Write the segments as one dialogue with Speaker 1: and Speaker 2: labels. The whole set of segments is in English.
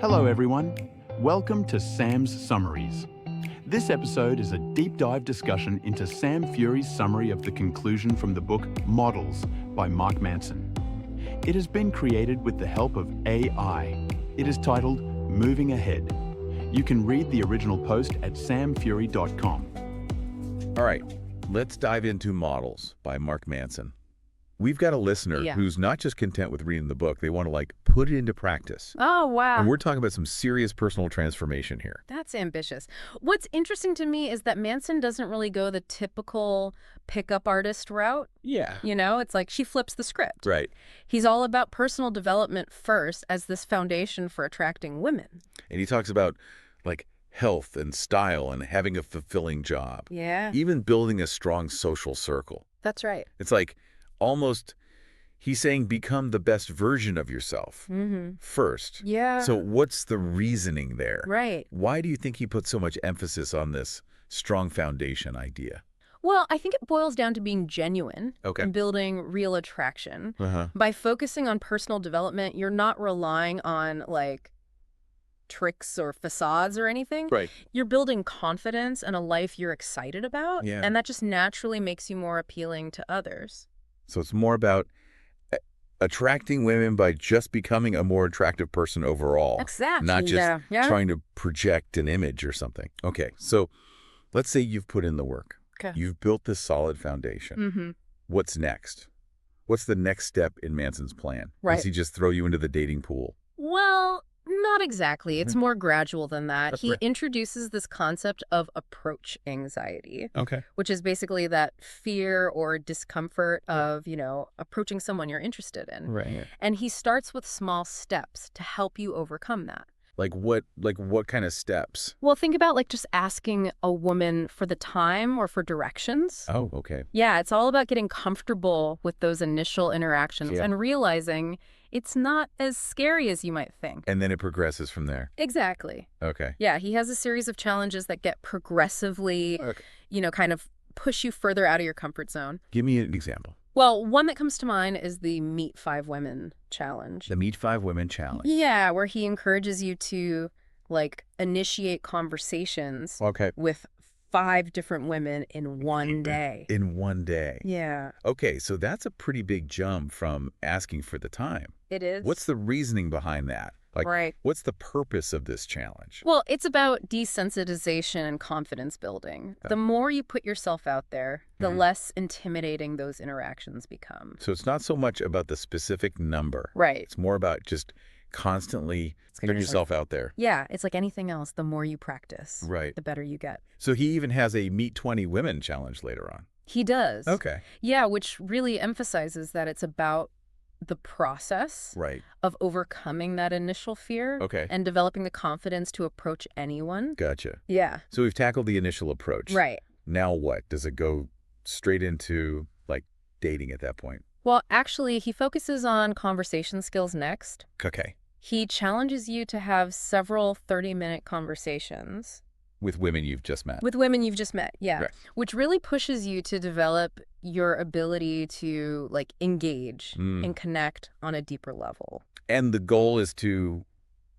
Speaker 1: Hello everyone, welcome to Sam's Summaries. This episode is a deep dive discussion into Sam Fury's summary of the conclusion from the book Models by Mark Manson. It has been created with the help of AI. It is titled Moving Ahead. You can read the original post at samfury.com.
Speaker 2: All right, let's dive into Models by Mark Manson. We've got a listener who's not just content with reading the book, they want to put it into practice.
Speaker 3: Oh, wow.
Speaker 2: And we're talking about some serious personal transformation here.
Speaker 3: That's ambitious. What's interesting to me is that Manson doesn't really go the typical pickup artist route.
Speaker 2: Yeah.
Speaker 3: You know, it's like she flips the script.
Speaker 2: Right.
Speaker 3: He's all about personal development first as this foundation for attracting women.
Speaker 2: And he talks about health and style and having a fulfilling job.
Speaker 3: Yeah.
Speaker 2: Even building a strong social circle.
Speaker 3: That's right.
Speaker 2: It's almost, he's saying become the best version of yourself first.
Speaker 3: Yeah.
Speaker 2: So what's the reasoning there?
Speaker 3: Right.
Speaker 2: Why do you think he puts so much emphasis on this strong foundation idea?
Speaker 3: Well, I think it boils down to being genuine
Speaker 2: Okay.
Speaker 3: and building real attraction. By focusing on personal development, you're not relying on tricks or facades or anything.
Speaker 2: Right.
Speaker 3: You're building confidence and a life you're excited about.
Speaker 2: Yeah.
Speaker 3: And that just naturally makes you more appealing to others.
Speaker 2: So it's more about attracting women by just becoming a more attractive person overall.
Speaker 3: Exactly.
Speaker 2: Not just
Speaker 3: Yeah.
Speaker 2: trying to project an image or something. Okay, so let's say you've put in the work.
Speaker 3: Okay.
Speaker 2: You've built this solid foundation. What's next? What's the next step in Manson's plan?
Speaker 3: Right.
Speaker 2: Does he just throw you into the dating pool?
Speaker 3: Well, not exactly. It's more gradual than that.
Speaker 2: That's
Speaker 3: He
Speaker 2: right.
Speaker 3: introduces this concept of approach anxiety,
Speaker 2: Okay.
Speaker 3: which is basically that fear or discomfort of, approaching someone you're interested in.
Speaker 2: Right.
Speaker 3: And he starts with small steps to help you overcome that.
Speaker 2: What kind of steps?
Speaker 3: Well, think about just asking a woman for the time or for directions.
Speaker 2: Oh, okay.
Speaker 3: Yeah, it's all about getting comfortable with those initial interactions and realizing it's not as scary as you might think.
Speaker 2: And then it progresses from there.
Speaker 3: Exactly.
Speaker 2: Okay.
Speaker 3: Yeah, he has a series of challenges that get progressively, kind of push you further out of your comfort zone.
Speaker 2: Give me an example.
Speaker 3: Well, one that comes to mind is the Meet 5 Women challenge.
Speaker 2: The Meet 5 Women Challenge.
Speaker 3: Yeah, where he encourages you to initiate conversations with 5 different women in one day.
Speaker 2: In one day.
Speaker 3: Yeah.
Speaker 2: Okay, so that's a pretty big jump from asking for the time.
Speaker 3: It is.
Speaker 2: What's the reasoning behind that?
Speaker 3: Right.
Speaker 2: What's the purpose of this challenge?
Speaker 3: Well, it's about desensitization and confidence building. The more you put yourself out there, the less intimidating those interactions become.
Speaker 2: So it's not so much about the specific number.
Speaker 3: Right.
Speaker 2: It's more about just constantly putting yourself out there.
Speaker 3: Yeah, it's like anything else. The more you practice,
Speaker 2: Right.
Speaker 3: the better you get.
Speaker 2: So he even has a Meet 20 Women challenge later on.
Speaker 3: He does.
Speaker 2: Okay.
Speaker 3: Yeah, which really emphasizes that it's about the process
Speaker 2: Right.
Speaker 3: of overcoming that initial fear and developing the confidence to approach anyone.
Speaker 2: Gotcha.
Speaker 3: Yeah.
Speaker 2: So we've tackled the initial approach.
Speaker 3: Right.
Speaker 2: Now what? Does it go straight into dating at that point?
Speaker 3: Well, actually, he focuses on conversation skills next.
Speaker 2: Okay.
Speaker 3: He challenges you to have several 30-minute conversations.
Speaker 2: With women you've just met.
Speaker 3: With women you've just met, yeah.
Speaker 2: Right.
Speaker 3: Which really pushes you to develop your ability to engage and connect on a deeper level.
Speaker 2: And the goal is to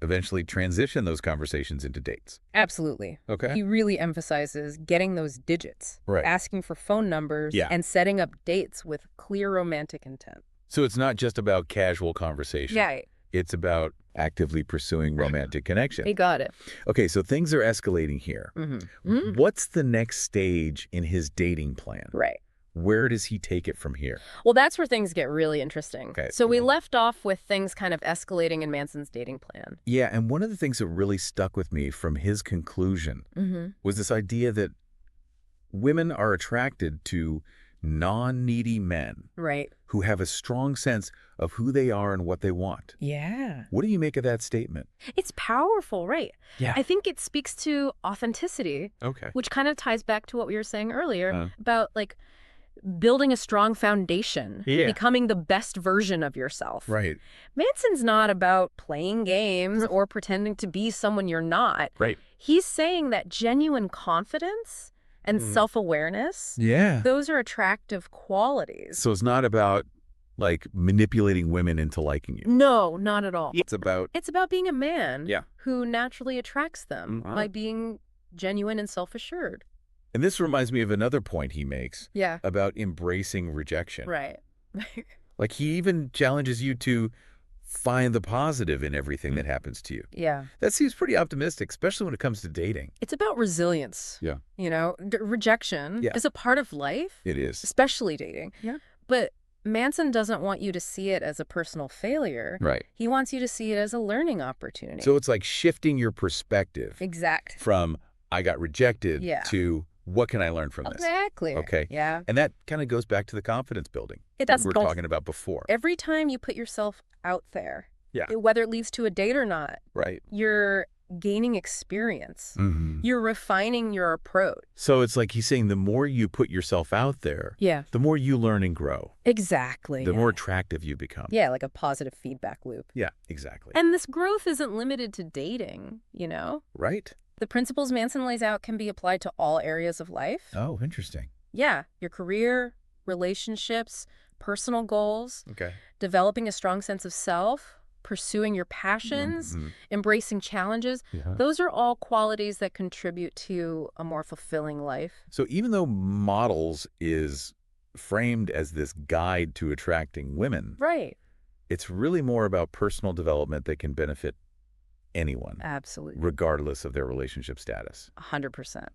Speaker 2: eventually transition those conversations into dates.
Speaker 3: Absolutely.
Speaker 2: Okay.
Speaker 3: He really emphasizes getting those digits, asking for phone numbers, and setting up dates with clear romantic intent.
Speaker 2: So it's not just about casual conversation.
Speaker 3: Yeah.
Speaker 2: It's about actively pursuing romantic connection.
Speaker 3: He got it.
Speaker 2: Okay, so things are escalating here. What's the next stage in his dating plan?
Speaker 3: Right.
Speaker 2: Where does he take it from here?
Speaker 3: Well, that's where things get really interesting.
Speaker 2: Okay.
Speaker 3: So we left off with things kind of escalating in Manson's dating plan.
Speaker 2: Yeah, and one of the things that really stuck with me from his conclusion was this idea that women are attracted to non-needy men who have a strong sense of who they are and what they want.
Speaker 3: Yeah.
Speaker 2: What do you make of that statement?
Speaker 3: It's powerful, right?
Speaker 2: Yeah.
Speaker 3: I think it speaks to authenticity, which kind of ties back to what we were saying earlier about building a strong foundation, becoming the best version of yourself.
Speaker 2: Right.
Speaker 3: Manson's not about playing games or pretending to be someone you're not.
Speaker 2: Right.
Speaker 3: He's saying that genuine confidence and self-awareness, those are attractive qualities.
Speaker 2: So it's not about like manipulating women into liking you.
Speaker 3: No, not at all.
Speaker 2: It's about
Speaker 3: being a man
Speaker 2: Yeah.
Speaker 3: who naturally attracts them by being genuine and self-assured.
Speaker 2: And this reminds me of another point he makes
Speaker 3: Yeah.
Speaker 2: about embracing rejection.
Speaker 3: Right.
Speaker 2: Like he even challenges you to find the positive in everything that happens to you.
Speaker 3: Yeah.
Speaker 2: That seems pretty optimistic, especially when it comes to dating.
Speaker 3: It's about resilience.
Speaker 2: Yeah.
Speaker 3: You know, rejection is a part of life.
Speaker 2: It is.
Speaker 3: Especially dating.
Speaker 2: Yeah.
Speaker 3: But Manson doesn't want you to see it as a personal failure.
Speaker 2: Right.
Speaker 3: He wants you to see it as a learning opportunity.
Speaker 2: So it's like shifting your perspective.
Speaker 3: Exact.
Speaker 2: From I got rejected to what can I learn from this?
Speaker 3: Exactly.
Speaker 2: Okay.
Speaker 3: Yeah.
Speaker 2: And that kind of goes back to the confidence building
Speaker 3: It does.
Speaker 2: we were talking about before.
Speaker 3: Every time you put yourself out there, whether it leads to a date or not,
Speaker 2: Right.
Speaker 3: you're gaining experience.
Speaker 2: Mm-hmm.
Speaker 3: You're refining your approach.
Speaker 2: So it's like he's saying the more you put yourself out there, the more you learn and grow.
Speaker 3: Exactly.
Speaker 2: The more attractive you become.
Speaker 3: Yeah, like a positive feedback loop.
Speaker 2: Yeah, exactly.
Speaker 3: And this growth isn't limited to dating, you know?
Speaker 2: Right.
Speaker 3: The principles Manson lays out can be applied to all areas of life.
Speaker 2: Oh, interesting.
Speaker 3: Yeah, your career, relationships, personal goals,
Speaker 2: Okay.
Speaker 3: developing a strong sense of self, pursuing your passions, embracing challenges. Those are all qualities that contribute to a more fulfilling life.
Speaker 2: So even though Models is framed as this guide to attracting women,
Speaker 3: Right.
Speaker 2: it's really more about personal development that can benefit anyone.
Speaker 3: Absolutely.
Speaker 2: Regardless of their relationship status.
Speaker 3: 100%.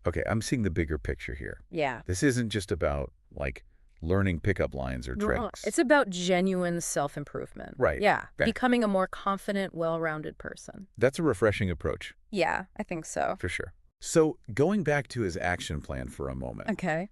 Speaker 2: Okay, I'm seeing the bigger picture here.
Speaker 3: Yeah.
Speaker 2: This isn't just about, like, learning pickup lines or tricks.
Speaker 3: It's about genuine self-improvement.
Speaker 2: Right.
Speaker 3: Yeah.
Speaker 2: Okay.
Speaker 3: Becoming a more confident, well-rounded person.
Speaker 2: That's a refreshing approach.
Speaker 3: Yeah, I think so.
Speaker 2: For sure. So going back to his action plan for a moment.
Speaker 3: Okay.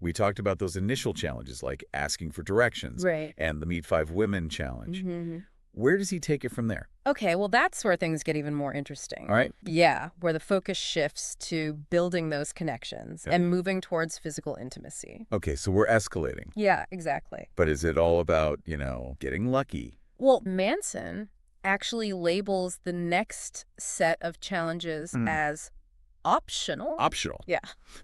Speaker 2: We talked about those initial challenges, like asking for directions.
Speaker 3: Right.
Speaker 2: And the Meet 5 Women challenge.
Speaker 3: Mm-hmm.
Speaker 2: Where does he take it from there?
Speaker 3: Okay, well, that's where things get even more interesting.
Speaker 2: All right.
Speaker 3: Yeah, where the focus shifts to building those connections and moving towards physical intimacy.
Speaker 2: Okay, so we're escalating.
Speaker 3: Yeah, exactly.
Speaker 2: But is it all about, getting lucky?
Speaker 3: Well, Manson actually labels the next set of challenges as optional.
Speaker 2: Optional.
Speaker 3: Yeah.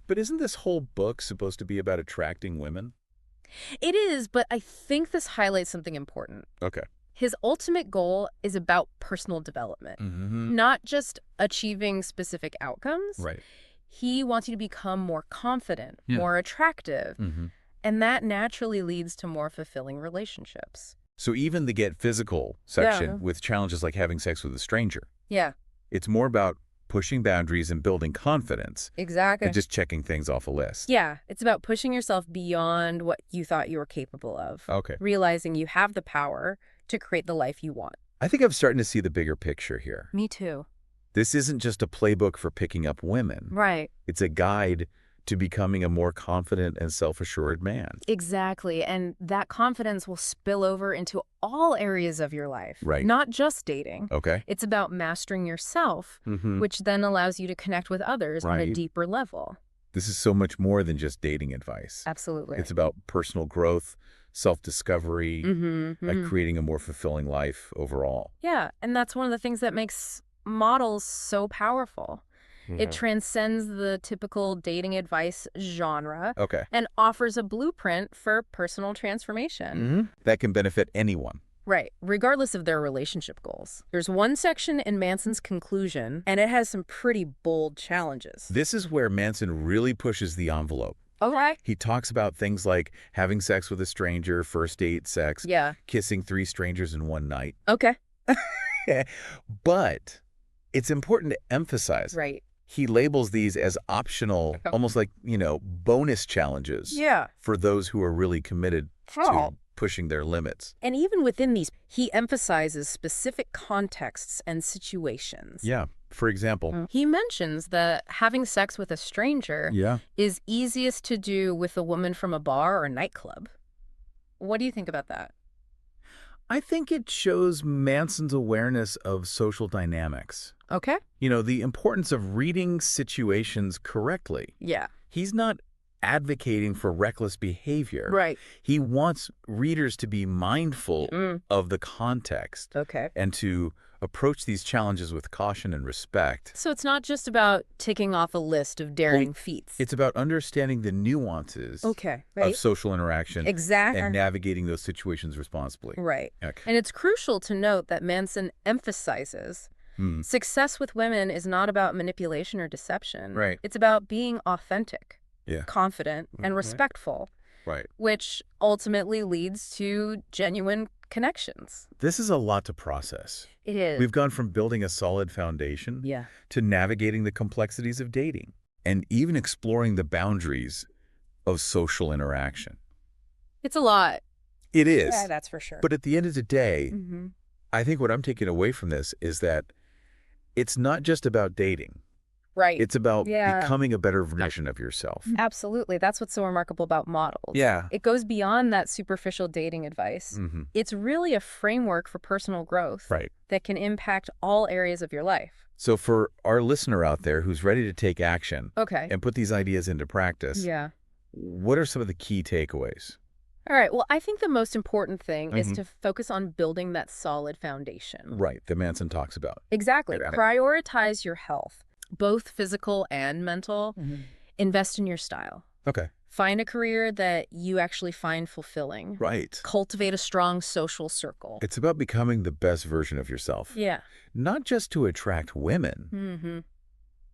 Speaker 2: But isn't this whole book supposed to be about attracting women?
Speaker 3: It is, but I think this highlights something important.
Speaker 2: Okay.
Speaker 3: His ultimate goal is about personal development, not just achieving specific outcomes.
Speaker 2: Right.
Speaker 3: He wants you to become more confident, more attractive, and that naturally leads to more fulfilling relationships.
Speaker 2: So even the get physical section with challenges like having sex with a stranger.
Speaker 3: Yeah.
Speaker 2: It's more about pushing boundaries and building confidence.
Speaker 3: Exactly.
Speaker 2: And just checking things off a list.
Speaker 3: Yeah. It's about pushing yourself beyond what you thought you were capable of.
Speaker 2: Okay.
Speaker 3: Realizing you have the power to create the life you want.
Speaker 2: I think I'm starting to see the bigger picture here.
Speaker 3: Me too.
Speaker 2: This isn't just a playbook for picking up women.
Speaker 3: Right.
Speaker 2: It's a guide to becoming a more confident and self-assured man.
Speaker 3: Exactly. And that confidence will spill over into all areas of your life.
Speaker 2: Right.
Speaker 3: Not just dating.
Speaker 2: Okay.
Speaker 3: It's about mastering yourself, which then allows you to connect with others on a deeper level.
Speaker 2: This is so much more than just dating advice.
Speaker 3: Absolutely.
Speaker 2: It's about personal growth, self-discovery, like creating a more fulfilling life overall.
Speaker 3: Yeah. And that's one of the things that makes Models so powerful. It transcends the typical dating advice genre and offers a blueprint for personal transformation.
Speaker 2: That can benefit anyone.
Speaker 3: Right, regardless of their relationship goals. There's one section in Manson's conclusion, and it has some pretty bold challenges.
Speaker 2: This is where Manson really pushes the envelope.
Speaker 3: Okay.
Speaker 2: He talks about things like having sex with a stranger, first date sex, kissing 3 strangers in one night.
Speaker 3: Okay.
Speaker 2: But it's important to emphasize.
Speaker 3: Right.
Speaker 2: He labels these as optional, almost like, bonus challenges for those who are really committed to pushing their limits.
Speaker 3: And even within these, he emphasizes specific contexts and situations.
Speaker 2: Yeah. For example,
Speaker 3: he mentions that having sex with a stranger is easiest to do with a woman from a bar or a nightclub. What do you think about that?
Speaker 2: I think it shows Manson's awareness of social dynamics.
Speaker 3: Okay.
Speaker 2: The importance of reading situations correctly.
Speaker 3: Yeah.
Speaker 2: He's not advocating for reckless behavior.
Speaker 3: Right.
Speaker 2: He wants readers to be mindful of the context.
Speaker 3: Okay.
Speaker 2: And to approach these challenges with caution and respect.
Speaker 3: So it's not just about ticking off a list of daring feats.
Speaker 2: It's about understanding the nuances of social interaction and navigating those situations responsibly.
Speaker 3: Right.
Speaker 2: Okay.
Speaker 3: And it's crucial to note that Manson emphasizes success with women is not about manipulation or deception.
Speaker 2: Right.
Speaker 3: It's about being authentic, confident, and respectful.
Speaker 2: Right.
Speaker 3: Which ultimately leads to genuine connections.
Speaker 2: This is a lot to process.
Speaker 3: It is.
Speaker 2: We've gone from building a solid foundation to navigating the complexities of dating and even exploring the boundaries of social interaction.
Speaker 3: It's a lot.
Speaker 2: It is.
Speaker 3: Yeah, that's for sure.
Speaker 2: But at the end of the day, I think what I'm taking away from this is that it's not just about dating.
Speaker 3: Right.
Speaker 2: It's about becoming a better version of yourself.
Speaker 3: Absolutely. That's what's so remarkable about models.
Speaker 2: Yeah.
Speaker 3: It goes beyond that superficial dating advice. It's really a framework for personal growth that can impact all areas of your life.
Speaker 2: So for our listener out there who's ready to take action and put these ideas into practice, what are some of the key takeaways?
Speaker 3: All right. Well, I think the most important thing is to focus on building that solid foundation.
Speaker 2: Right. That Manson talks about.
Speaker 3: Exactly. Prioritize your health, both physical and mental. Invest in your style.
Speaker 2: Okay.
Speaker 3: Find a career that you actually find fulfilling.
Speaker 2: Right.
Speaker 3: Cultivate a strong social circle.
Speaker 2: It's about becoming the best version of yourself.
Speaker 3: Yeah.
Speaker 2: Not just to attract women,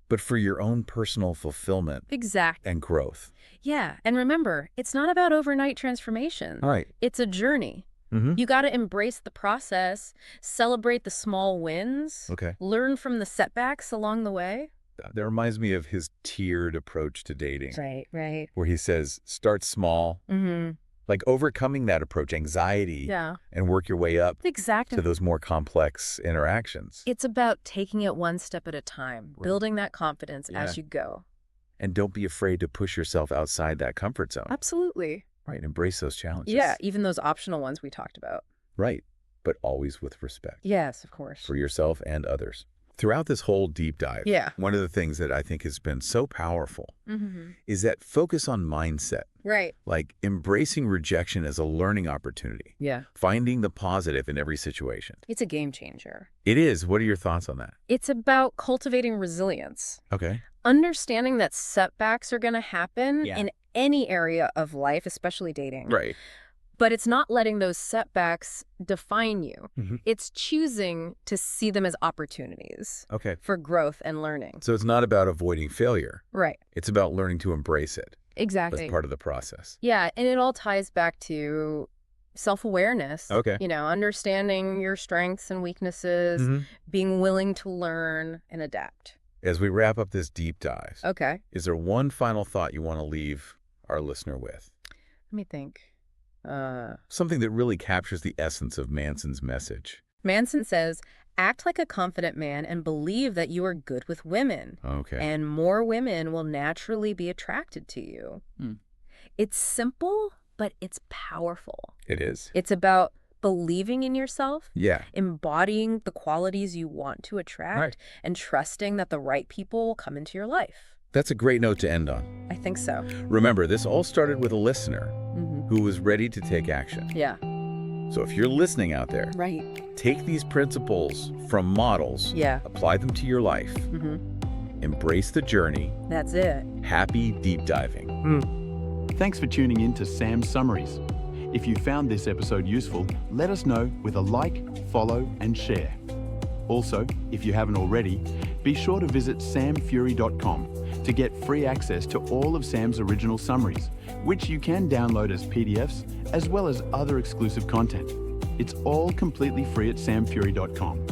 Speaker 2: but for your own personal fulfillment.
Speaker 3: Exactly.
Speaker 2: And growth.
Speaker 3: Yeah. And remember, it's not about overnight transformation.
Speaker 2: Right.
Speaker 3: It's a journey. You got to embrace the process, celebrate the small wins, learn from the setbacks along the way.
Speaker 2: That reminds me of his tiered approach to dating.
Speaker 3: Right.
Speaker 2: Where he says, start small, like overcoming that approach, anxiety, and work your way up to those more complex interactions.
Speaker 3: It's about taking it one step at a time, building that confidence as you go.
Speaker 2: And don't be afraid to push yourself outside that comfort zone.
Speaker 3: Absolutely.
Speaker 2: Right, embrace those challenges.
Speaker 3: Yeah, even those optional ones we talked about.
Speaker 2: Right, but always with respect.
Speaker 3: Yes, of course.
Speaker 2: For yourself and others. Throughout this whole deep dive, one of the things that I think has been so powerful is that focus on mindset.
Speaker 3: Right.
Speaker 2: Like embracing rejection as a learning opportunity.
Speaker 3: Yeah.
Speaker 2: Finding the positive in every situation.
Speaker 3: It's a game changer.
Speaker 2: It is. What are your thoughts on that?
Speaker 3: It's about cultivating resilience.
Speaker 2: Okay.
Speaker 3: Understanding that setbacks are going to happen in any area of life, especially dating.
Speaker 2: Right.
Speaker 3: But it's not letting those setbacks define you. It's choosing to see them as opportunities for growth and learning.
Speaker 2: So it's not about avoiding failure.
Speaker 3: Right.
Speaker 2: It's about learning to embrace it.
Speaker 3: Exactly.
Speaker 2: As part of the process.
Speaker 3: Yeah, and it all ties back to self-awareness.
Speaker 2: Okay.
Speaker 3: You know, understanding your strengths and weaknesses, being willing to learn and adapt.
Speaker 2: As we wrap up this deep dive, is there one final thought you want to leave our listener with?
Speaker 3: Let me think.
Speaker 2: Something that really captures the essence of Manson's message.
Speaker 3: Manson says, act like a confident man and believe that you are good with women.
Speaker 2: Okay.
Speaker 3: And more women will naturally be attracted to you. It's simple, but it's powerful.
Speaker 2: It is.
Speaker 3: It's about believing in yourself,
Speaker 2: yeah,
Speaker 3: embodying the qualities you want to attract,
Speaker 2: right,
Speaker 3: and trusting that the right people will come into your life.
Speaker 2: That's a great note to end on.
Speaker 3: I think so.
Speaker 2: Remember, this all started with a listener who was ready to take action.
Speaker 3: Yeah.
Speaker 2: So if you're listening out there,
Speaker 3: right,
Speaker 2: take these principles from models, apply them to your life, embrace the journey.
Speaker 3: That's it.
Speaker 2: Happy deep diving.
Speaker 1: Thanks for tuning in to Sam's Summaries. If you found this episode useful, let us know with a like, follow, and share. Also, if you haven't already, be sure to visit samfury.com to get free access to all of Sam's original summaries, which you can download as PDFs, as well as other exclusive content. It's all completely free at samfury.com.